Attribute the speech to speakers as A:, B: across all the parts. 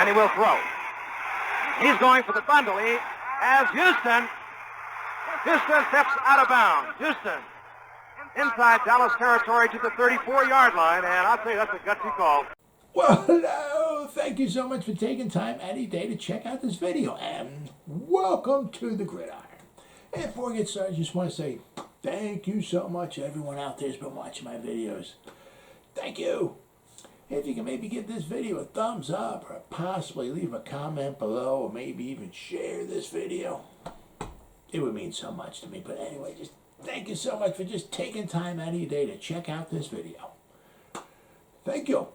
A: and he will throw. He's going for the bundle. He has Houston. Houston steps out of bounds. Houston inside Dallas territory to the 34-yard line, and I'll tell you, that's a gutsy call.
B: Well, hello. Thank you so much for taking time any day to check out this video, and welcome to the Gridiron. And before we get started, I just want to say thank you so much to everyone out there who's been watching my videos. Thank you. If you can maybe give this video a thumbs up or possibly leave a comment below or maybe even share this video, it would mean so much to me. But anyway, just thank you so much for just taking time out of your day to check out this video. Thank you.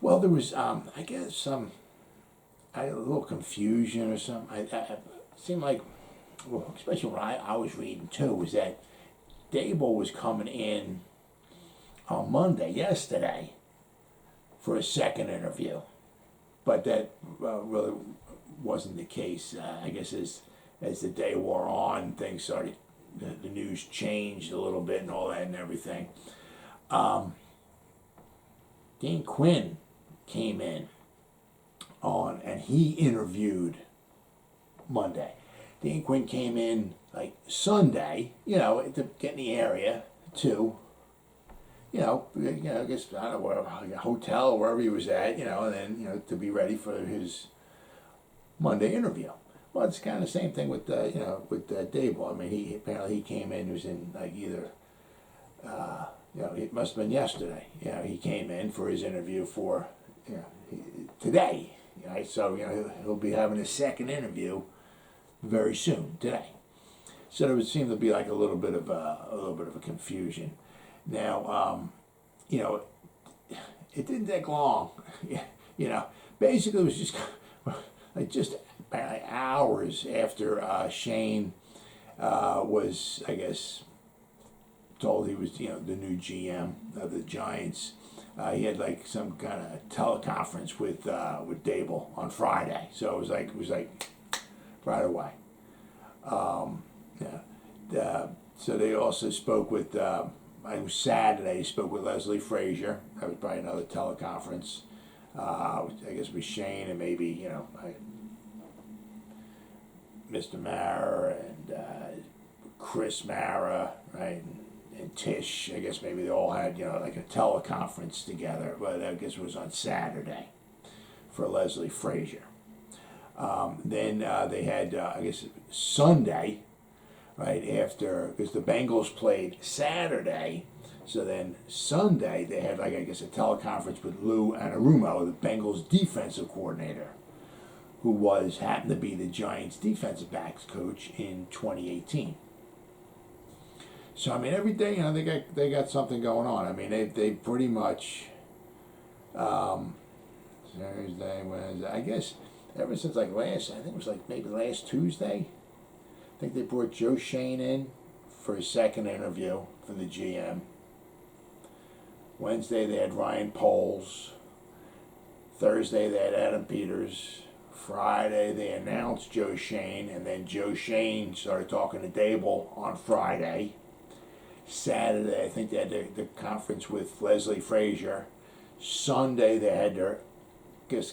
B: Well, there was, I guess, I had a little confusion or something. It seemed like, well, especially what I was reading too, was that Daboll was coming in on Monday, yesterday, for a second interview. But that really wasn't the case. I guess as the day wore on, things started, the news changed a little bit and all that and everything. Dan Quinn came in on, and he interviewed Monday. Dan Quinn came in like Sunday, to get in the area too. I guess, I don't know, where, a hotel or wherever he was at, and then, to be ready for his Monday interview. Well, it's kind of the same thing with, with Daboll. I mean, he came in, he was in, like, either, it must have been yesterday. He came in for his interview for, today. So, he'll be having his second interview very soon, today. So there would seem to be like a little bit of a confusion. Now, it didn't take long. Basically it was just about hours after Shane was, I guess, told he was, the new GM of the Giants. He had like some kind of teleconference with Daboll on Friday. So it was like right away. So they also spoke with. It was Saturday. He spoke with Leslie Frazier. That was probably another teleconference. I guess with Shane and maybe Mr. Mara and Chris Mara, right, and Tish. I guess maybe they all had like a teleconference together. But I guess it was on Saturday for Leslie Frazier. Then they had I guess Sunday. Right after, because the Bengals played Saturday, so then Sunday they had I guess a teleconference with Lou Anarumo, the Bengals defensive coordinator, who happened to be the Giants defensive backs coach in 2018. So I mean every day they got something going on. I mean they pretty much Thursday, Wednesday, I guess ever since I think it was like maybe last Tuesday. I think they brought Joe Shane in for his second interview for the GM. Wednesday they had Ryan Poles. Thursday they had Adam Peters. Friday they announced Joe Shane, and then Joe Shane started talking to Daboll on Friday. Saturday I think they had the conference with Leslie Frazier. Sunday they had their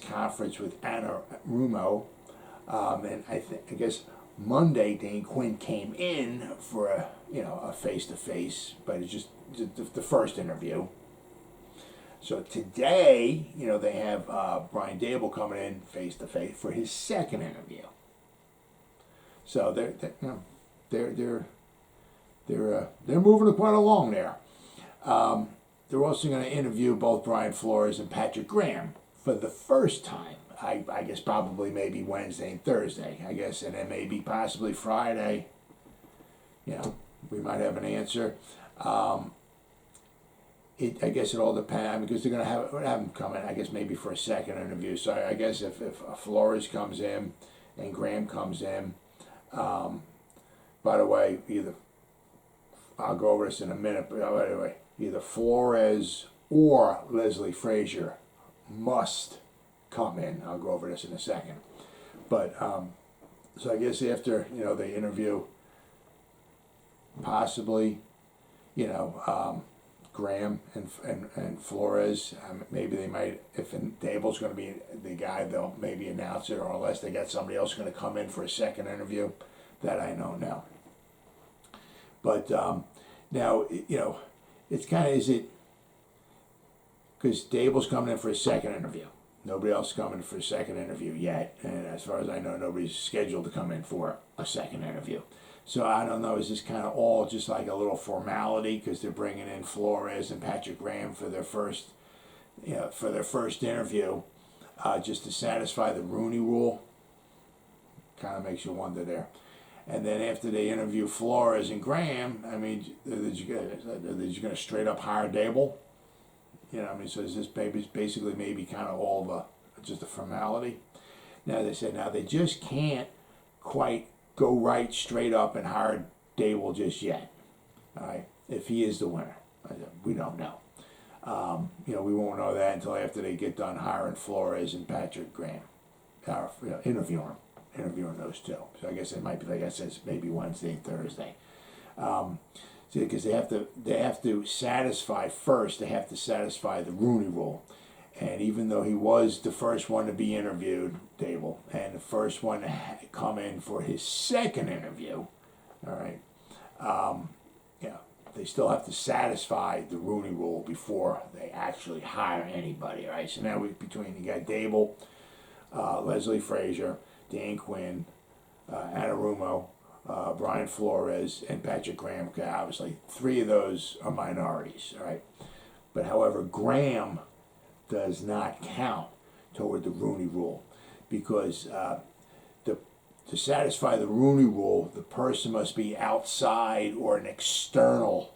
B: conference with Anna Rumo. And I guess Monday, Dan Quinn came in for a face-to-face, but it's just the first interview. So today, they have Brian Daboll coming in face-to-face for his second interview. So they're moving quite along there. They're also going to interview both Brian Flores and Patrick Graham for the first time. I guess probably maybe Wednesday and Thursday, I guess, and then maybe possibly Friday. We might have an answer. I guess it all depends, because they're going to have them come in, I guess maybe for a second interview. So I guess if Flores comes in and Graham comes in, by the way, I'll go over this in a minute, but anyway, either Flores or Leslie Frazier must come in. I'll go over this in a second. But so I guess after the interview, possibly Graham and Flores. Maybe they might, if Daboll's going to be the guy, they'll maybe announce it, or unless they got somebody else going to come in for a second interview. That I don't know. But now, it's kind of, is it, because Daboll's coming in for a second interview. Nobody else is coming for a second interview yet. And as far as I know, nobody's scheduled to come in for a second interview. So I don't know, is this kind of all just like a little formality because they're bringing in Flores and Patrick Graham for their first interview, just to satisfy the Rooney Rule? Kind of makes you wonder there. And then after they interview Flores and Graham, I mean, they're just going to straight up hire Daboll? So is this basically maybe kind of all of just a formality? Now they say, they just can't quite go right straight up and hire Daboll just yet. All right, if he is the winner, we don't know. We won't know that until after they get done hiring Flores and Patrick Graham, interviewing those two. So I guess it might be, like I said, maybe Wednesday and Thursday. Because they have to satisfy first. They have to satisfy the Rooney Rule, and even though he was the first one to be interviewed, Daboll, and the first one to come in for his second interview, all right, they still have to satisfy the Rooney Rule before they actually hire anybody. All right, so now you got Daboll, Leslie Frazier, Dan Quinn, Anarumo, Brian Flores, and Patrick Graham. Okay, obviously, 3 of those are minorities, all right? But however, Graham does not count toward the Rooney Rule because to satisfy the Rooney Rule, the person must be outside or an external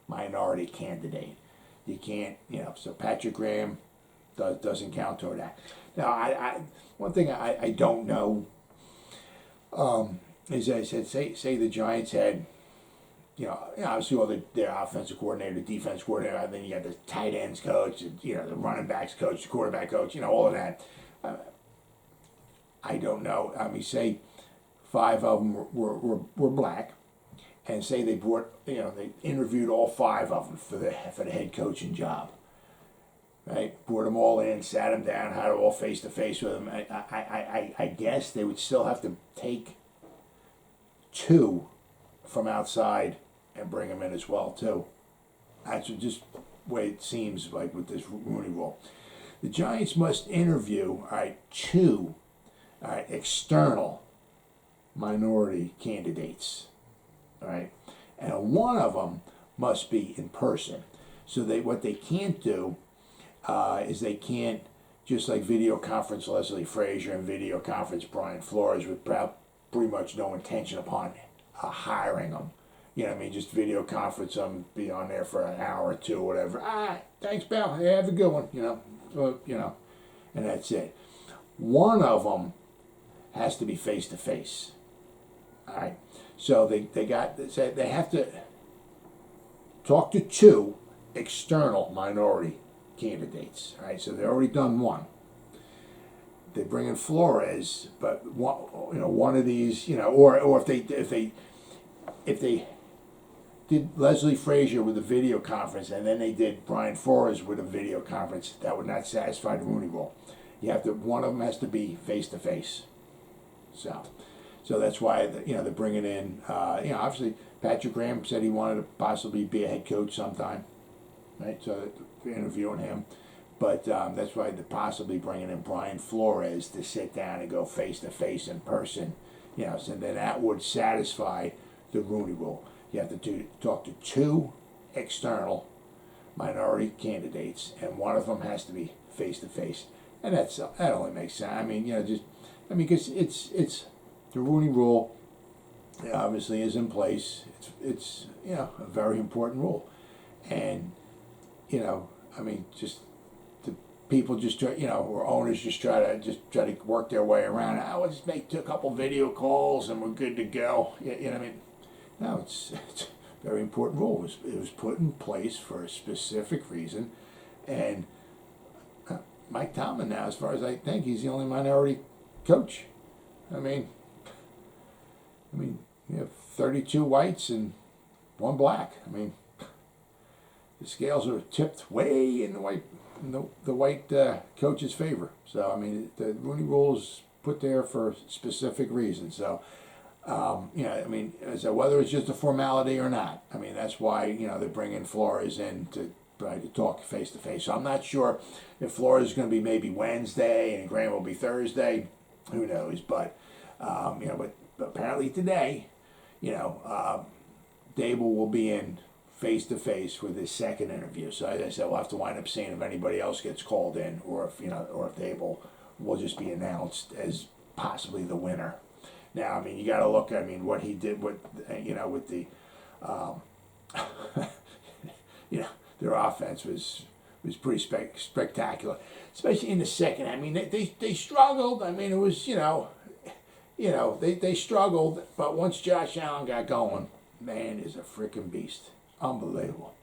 B: minority candidate. You can't, so Patrick Graham doesn't count toward that. Now, one thing I don't know, as I said, say the Giants had, obviously all their offensive coordinator, defense coordinator, and then you got the tight ends coach, the running backs coach, the quarterback coach, all of that. I don't know. I mean, say 5 of them were black, and say they brought, they interviewed all 5 of them for the head coaching job. Right, brought them all in, sat them down, had them all face to face with them. I guess they would still have to take 2 from outside and bring them in as well too. That's just the way it seems like with this Rooney Rule. The Giants must interview 2 external minority candidates. All right, and one of them must be in person. So what they can't do is they can't just like video conference Leslie Frazier and video conference Brian Flores with pretty much no intention upon hiring them. Just video conference them, be on there for an hour or 2 or whatever. Thanks, pal. Hey, have a good one. And that's it. One of them has to be face to face. All right. So they have to talk to 2 external minority candidates. All right, so they've already done 1. They bring in Flores, but one of these, or if they did Leslie Frazier with a video conference and then they did Brian Flores with a video conference, that would not satisfy the Rooney Rule. One of them has to be face to face. So that's why they're bringing in. Obviously Patrick Graham said he wanted to possibly be a head coach sometime. Right, so they're interviewing him, but that's why they're possibly bringing in Brian Flores to sit down and go face to face in person. So then that would satisfy the Rooney Rule. You have to talk to 2 external minority candidates, and one of them has to be face to face, and that only makes sense. I mean, because it's the Rooney Rule. Obviously, is in place. It's a very important rule, and. Just the people just try, or owners just try to work their way around. We'll just make a couple video calls and we're good to go. No, it's a very important rule. It was put in place for a specific reason, and Mike Tomlin now, as far as I think, he's the only minority coach. You have 32 whites and 1 black. the scales are tipped way in the white coach's favor. So I mean, the Rooney Rule is put there for specific reasons. So I mean, so whether it's just a formality or not, I mean, that's why they're bringing Flores in to try to talk face to face. So I'm not sure if Flores is going to be maybe Wednesday and Graham will be Thursday. Who knows? But but apparently today, Daboll will be in face to face with his second interview. So as I said, we'll have to wind up seeing if anybody else gets called in, or if Daboll will just be announced as possibly the winner. Now, I mean, you got to look. I mean, what he did with with the their offense was pretty spectacular, especially in the second. I mean, they struggled. I mean, it was they struggled, but once Josh Allen got going, man, is a freaking beast, unbelievable.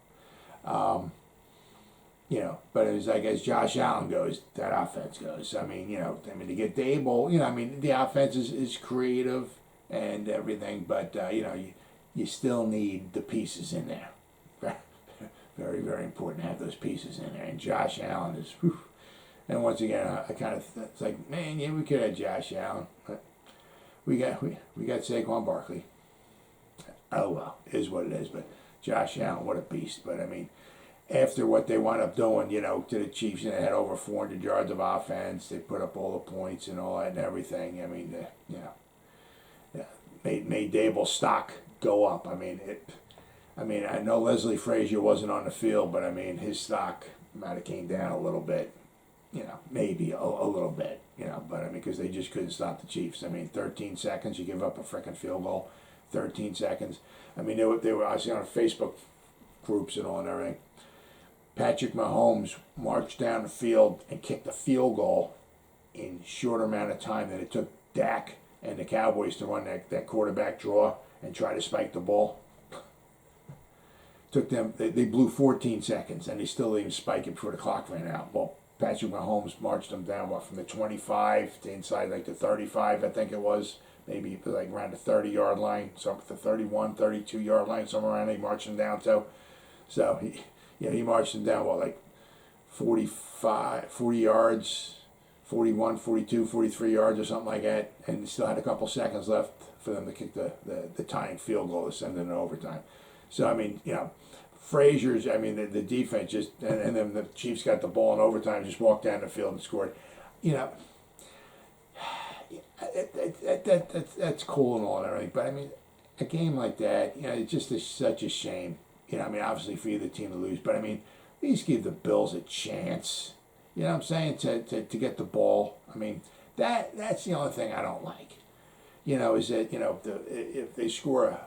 B: But it was like as Josh Allen goes, that offense goes. I mean, to get Daboll, I mean, the offense is creative and everything, but you still need the pieces in there. Very, very important to have those pieces in there. And Josh Allen is, whew. And once again, I kind of it's like, man, yeah, we could have Josh Allen, but we got Saquon Barkley. Oh well, it is what it is. But Josh Allen, what a beast. But I mean, after what they wound up doing, to the Chiefs, they had over 400 yards of offense. They put up all the points and all that and everything. I mean, made Daboll's stock go up. I mean, I know Leslie Frazier wasn't on the field, but I mean, his stock might have came down a little bit. Maybe a little bit. But I mean, because they just couldn't stop the Chiefs. I mean, 13 seconds, you give up a freaking field goal. 13 seconds. I mean, they were I was on Facebook groups and all and everything. Patrick Mahomes marched down the field and kicked a field goal in shorter amount of time than it took Dak and the Cowboys to run that quarterback draw and try to spike the ball. Took them, they blew 14 seconds and they still didn't even spike it before the clock ran out. Well, Patrick Mahomes marched them down from the 25 to inside like the 35, I think it was. Maybe like around the 30-yard line, so the 31, 32-yard line, somewhere around there, he marched them down to. So he marched them down, like 40 yards, 41, 42, 43 yards or something like that, and still had a couple seconds left for them to kick the tying field goal to send it in overtime. So, I mean, Frazier's, I mean, the defense just, and then the Chiefs got the ball in overtime, just walked down the field and scored. That's cool and all and everything, but I mean, a game like that, it's just such a shame. I mean, obviously for either team to lose, but I mean, at least give the Bills a chance. You know what I'm saying? To get the ball. I mean, that's the only thing I don't like. Is that if they score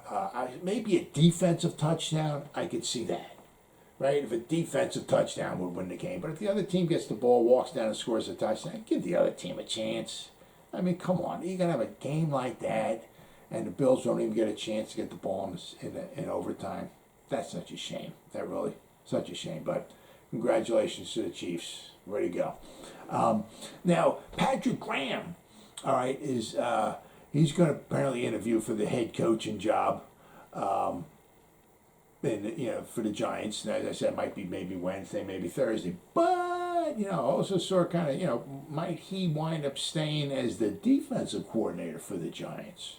B: maybe a defensive touchdown, I could see that, right? If a defensive touchdown would win the game, but if the other team gets the ball, walks down and scores a touchdown, give the other team a chance. I mean, come on, you're gonna have a game like that, and the Bills don't even get a chance to get the ball in overtime. That's such a shame. That really such a shame. But congratulations to the Chiefs. Way to go. Now Patrick Graham, all right, is. He's going to apparently interview for the head coaching job, for the Giants. And as I said, it might be maybe Wednesday, maybe Thursday. But also sort of kind of might he wind up staying as the defensive coordinator for the Giants?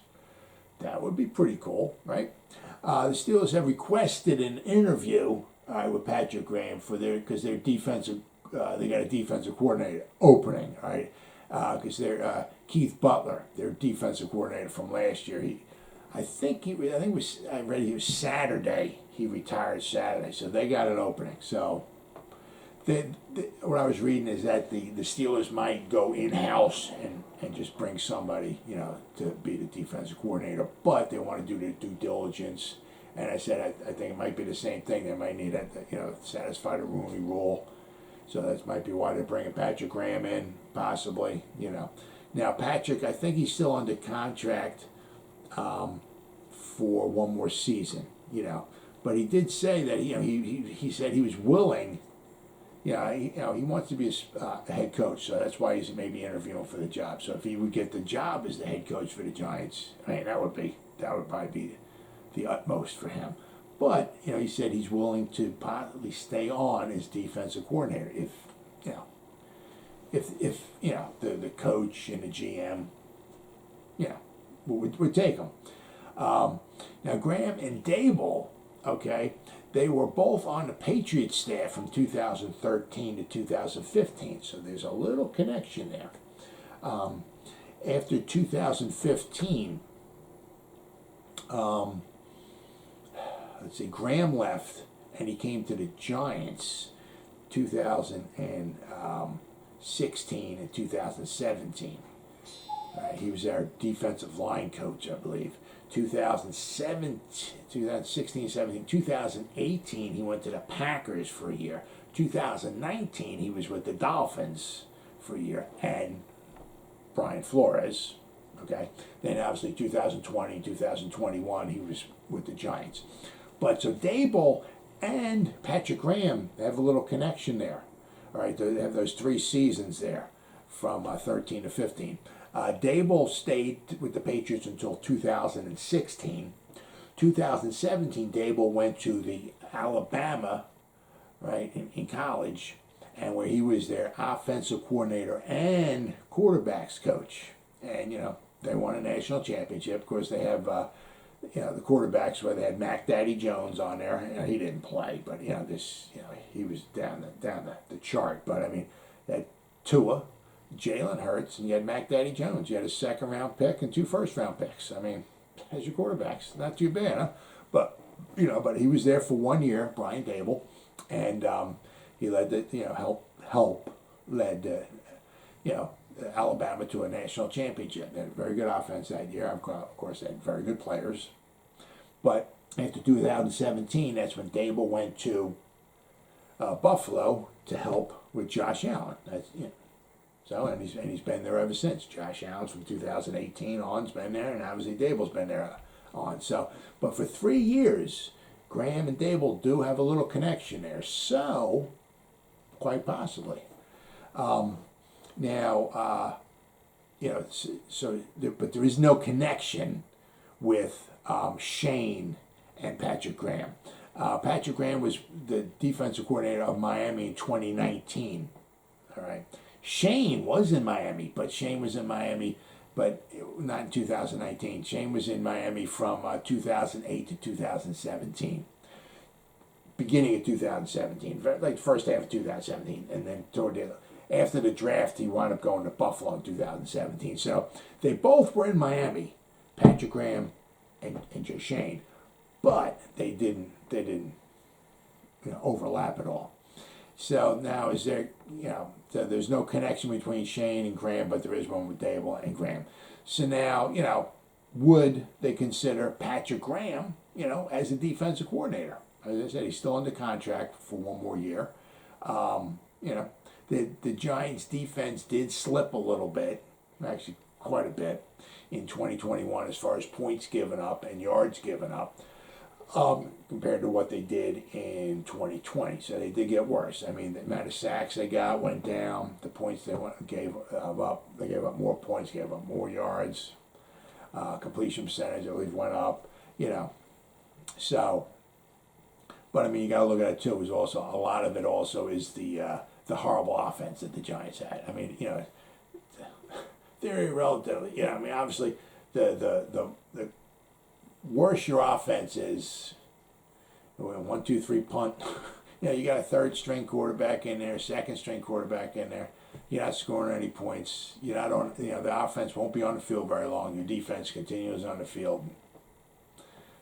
B: That would be pretty cool, right? The Steelers have requested an interview with Patrick Graham because their defensive they got a defensive coordinator opening, right? Because they're Keith Butler, their defensive coordinator from last year. I read he was Saturday. He retired Saturday, so they got an opening. So, what I was reading is that the Steelers might go in house and just bring somebody to be the defensive coordinator, but they want to do their due diligence. And I said I think it might be the same thing. They might need to satisfy the Rooney Rule. So that might be why they're bringing Patrick Graham in, possibly. Now Patrick, I think he's still under contract for one more season. But he did say that he said he was willing. He wants to be a head coach, so that's why he's maybe interviewing for the job. So if he would get the job as the head coach for the Giants, I mean that would probably be the utmost for him. But, he said he's willing to possibly stay on as defensive coordinator if the coach and the GM, would take him. Now, Graham and Daboll, okay, they were both on the Patriots staff from 2013 to 2015, so there's a little connection there. After 2015, Graham left and he came to the Giants 2016 and 2017. He was our defensive line coach, I believe. 2016, 17, 2018, he went to the Packers for a year. 2019, he was with the Dolphins for a year, and Brian Flores, okay? Then obviously 2020, 2021, he was with the Giants. But so Daboll and Patrick Graham have a little connection there, all right? They have those 3 seasons there from 13 to 15. Daboll stayed with the Patriots until 2016. 2017, Daboll went to the Alabama, right, in college, and where he was their offensive coordinator and quarterbacks coach. And, they won a national championship. Of course, they have, the quarterbacks where they had Mac Daddy Jones on there. He didn't play, but, he was down the chart. But, that Tua, Jalen Hurts, and you had Mac Daddy Jones. You had a 2nd-round pick and 2 first-round picks. As your quarterbacks, not too bad, huh? But he was there for 1 year, Brian Daboll, and he led led Alabama to a national championship. They had a very good offense that year. Of course, they had very good players. But after 2017, that's when Daboll went to Buffalo to help with Josh Allen. So, and he's been there ever since. Josh Allen's from 2018 on's been there, and obviously Daboll's been there on. So, but for 3 years, Graham and Daboll do have a little connection there. So, quite possibly. But there is no connection with Shane and Patrick Graham. Patrick Graham was the defensive coordinator of Miami in 2019. All right. Shane was in Miami, but not in 2019. Shane was in Miami from 2008 to 2017. Beginning of 2017, like first half of 2017, and then after the draft, he wound up going to Buffalo in 2017. So they both were in Miami, Patrick Graham and Joe Shane, but they didn't overlap at all. So now is there, so there's no connection between Shane and Graham, but there is one with Daboll and Graham. So now, would they consider Patrick Graham, as a defensive coordinator? As I said, he's still under contract for 1 more year. The Giants' defense did slip a little bit, actually quite a bit, in 2021 as far as points given up and yards given up. Compared to what they did in 2020. So they did get worse. The amount of sacks they got went down. The points they gave up more points, gave up more yards. Completion percentage, I believe, went up. So, but you got to look at it too. Is also a lot of it also is the horrible offense that the Giants had. They're relatively. Obviously the worse your offense is, 1, 2, 3 punt. You got a 3rd-string quarterback in there, 2nd-string quarterback in there. You're not scoring any points. You're not on. The offense won't be on the field very long. Your defense continues on the field.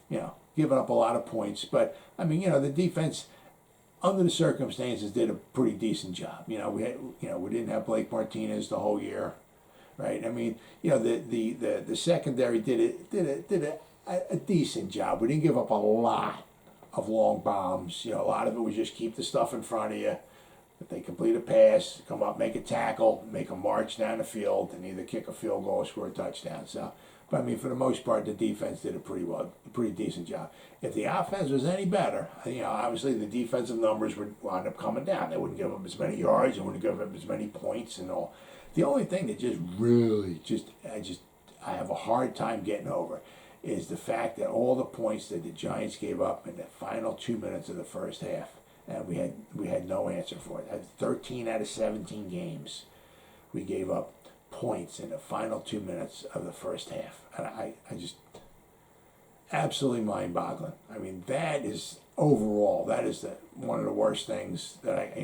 B: Giving up a lot of points, but the defense, under the circumstances, did a pretty decent job. We didn't have Blake Martinez the whole year, right? The secondary did a decent job. We didn't give up a lot of long bombs. A lot of it was just keep the stuff in front of you. If they complete a pass, come up, make a tackle, make a march down the field, and either kick a field goal or score a touchdown. So, but for the most part, the defense did a pretty decent job. If the offense was any better, obviously the defensive numbers would wind up coming down. They wouldn't give up as many yards, they wouldn't give up as many points and all. The only thing that just really I have a hard time getting over is the fact that all the points that the Giants gave up in the final 2 minutes of the first half, and we had no answer for it. At 13 out of 17 games, we gave up points in the final 2 minutes of the first half. And I just, absolutely mind-boggling. I mean, that is, overall, that is one of the worst things that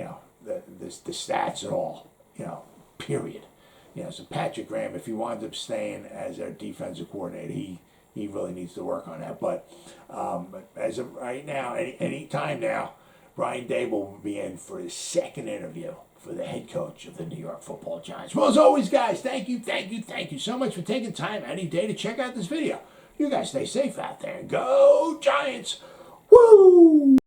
B: the stats at all, period. So Patrick Graham, if he winds up staying as our defensive coordinator, he really needs to work on that. But as of right now, any time now, Brian Daboll will be in for his second interview for the head coach of the New York Football Giants. Well, as always, guys, thank you so much for taking time any day to check out this video. You guys stay safe out there and go Giants! Woo!